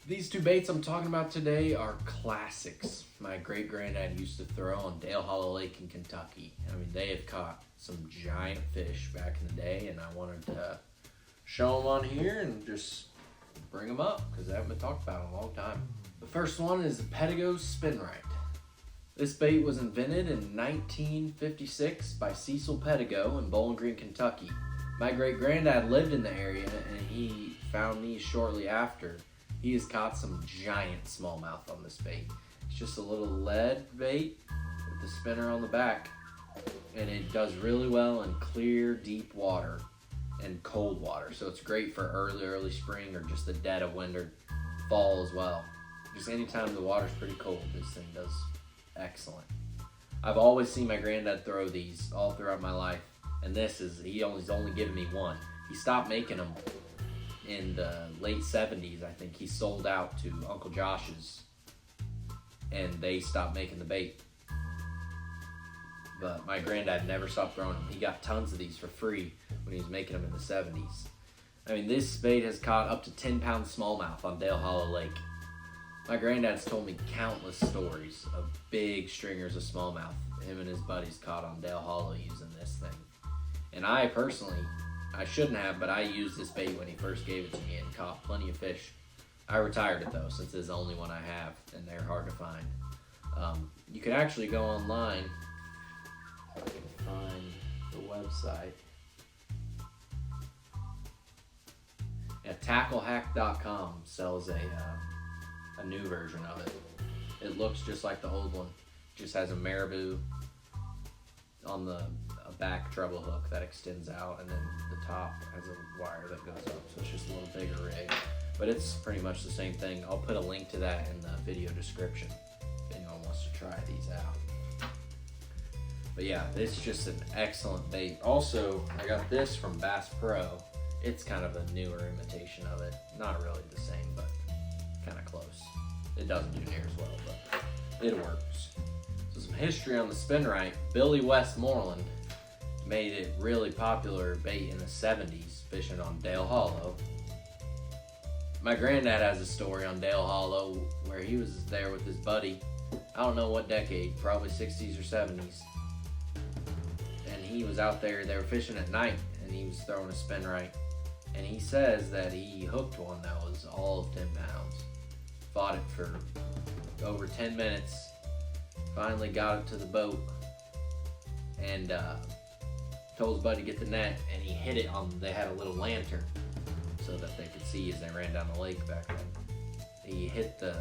These two baits I'm talking about today are classics. My great-granddad used to throw on Dale Hollow Lake in Kentucky. I mean, they have caught some giant fish back in the day, and I wanted to show them on here and just bring them up because they haven't been talked about in a long time. The first one is the Pedigo Spin Right. This bait was invented in 1956 by Cecil Pedigo in Bowling Green, Kentucky. My great-granddad lived in the area, and he found these shortly after. He has caught some giant smallmouth on this bait. It's just a little lead bait with the spinner on the back, and it does really well in clear, deep water and cold water. So it's great for early spring or just the dead of winter, fall as well. Just anytime the water's pretty cold, this thing does excellent. I've always seen my granddad throw these all throughout my life, and he's only given me one. He stopped making them in the late 70s. I think he sold out to Uncle Josh's, and they stopped making the bait. But my granddad never stopped throwing them. He got tons of these for free when he was making them in the 70s. I mean, this bait has caught up to 10-pound smallmouth on Dale Hollow Lake. My granddad's told me countless stories of big stringers of smallmouth him and his buddies caught on Dale Hollow using this thing. And I personally, I shouldn't have, but I used this bait when he first gave it to me and caught plenty of fish. I retired it though, since it's the only one I have, and they're hard to find. You can actually go online, if I can find the website, at tacklehack.com sells a new version of it. It looks just like the old one, just has a marabou on the back treble hook that extends out, and then the top has a wire that goes up, so it's just a little bigger rig, but it's pretty much the same thing. I'll put a link to that in the video description if anyone wants to try these out. But yeah, it's just an excellent bait. Also, I got this from Bass Pro. It's kind of a newer imitation of it, not really the same, but kind of close. It doesn't do near as well, but it works. So some history on the Spin Right. Billy Westmoreland made it really popular bait in the 70s, fishing on Dale Hollow. My granddad has a story on Dale Hollow where he was there with his buddy, I don't know what decade, probably 60s or 70s. And he was out there, they were fishing at night, and he was throwing a Spin Right. And he says that he hooked one that was all of 10 pounds. Fought it for over 10 minutes, finally got it to the boat, and told his buddy to get the net, and he hit it on, they had a little lantern so that they could see as they ran down the lake back then. He hit the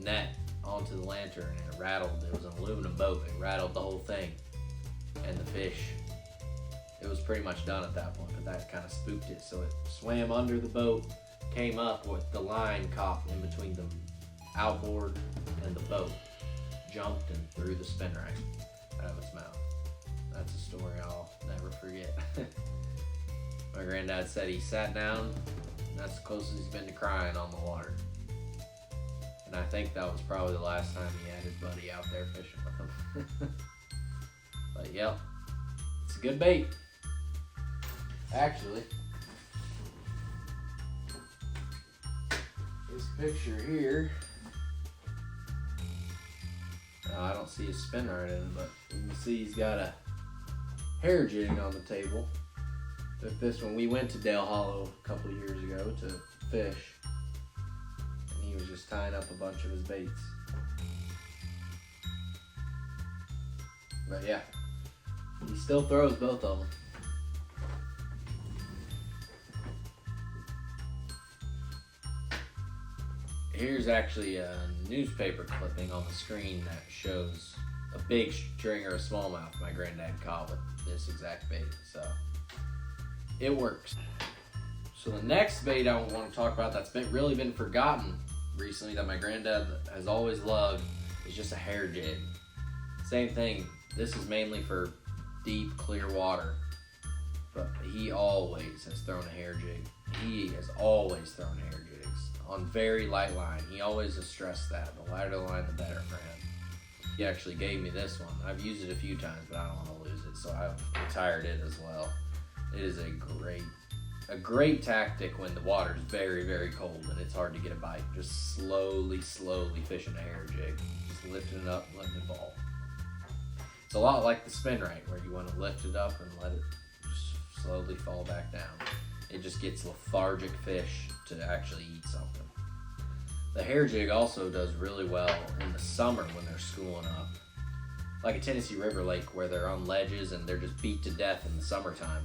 net onto the lantern and it rattled. It was an aluminum boat. It rattled the whole thing, and the fish, it was pretty much done at that point, but that kind of spooked it. So it swam under the boat, came up with the line caught in between the outboard and the boat, jumped and threw the Spin Right out of its mouth. That's a story I'll never forget. My granddad said he sat down, and that's the closest he's been to crying on the water. And I think that was probably the last time he had his buddy out there fishing with him. But yep, it's a good bait. Actually, this picture here, I don't see a Spin Right in it, but you can see he's got a hair jig on the table. Took this one. We went to Dale Hollow a couple of years ago to fish, and he was just tying up a bunch of his baits. But yeah, he still throws both of them. Here's actually a newspaper clipping on the screen that shows a big stringer of smallmouth my granddad caught with this exact bait, so it works. So the next bait I want to talk about that's really been forgotten recently that my granddad has always loved is just a hair jig. Same thing, this is mainly for deep, clear water, but he always has thrown a hair jig. He has always thrown hair jigs on very light line. He always has stressed that. The lighter the line, the better for him. He actually gave me this one. I've used it a few times, but I don't want to lose it, so I've retired it as well. It is a great a great tactic when the water's very, very cold and it's hard to get a bite. Just slowly fishing a hair jig. Just lifting it up and letting it fall. It's a lot like the spin right, where you want to lift it up and let it just slowly fall back down. It just gets lethargic fish to actually eat something. The hair jig also does really well in the summer when they're schooling up. Like a Tennessee River lake where they're on ledges and they're just beat to death in the summertime.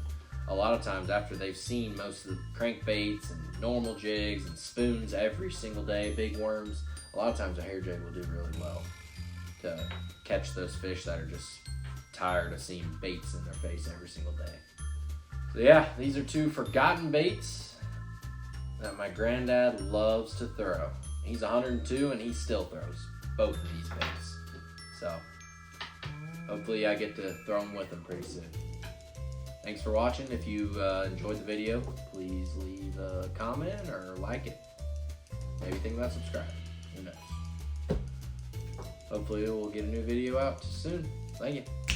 A lot of times after they've seen most of the crankbaits and normal jigs and spoons every single day, big worms, a lot of times a hair jig will do really well to catch those fish that are just tired of seeing baits in their face every single day. So yeah, these are 2 forgotten baits that my granddad loves to throw. He's 102 and he still throws both of these baits. So hopefully I get to throw them with him pretty soon. Thanks for watching. If you enjoyed the video, please leave a comment or like it. Maybe think about subscribing. Who knows? Hopefully we'll get a new video out soon. Thank you.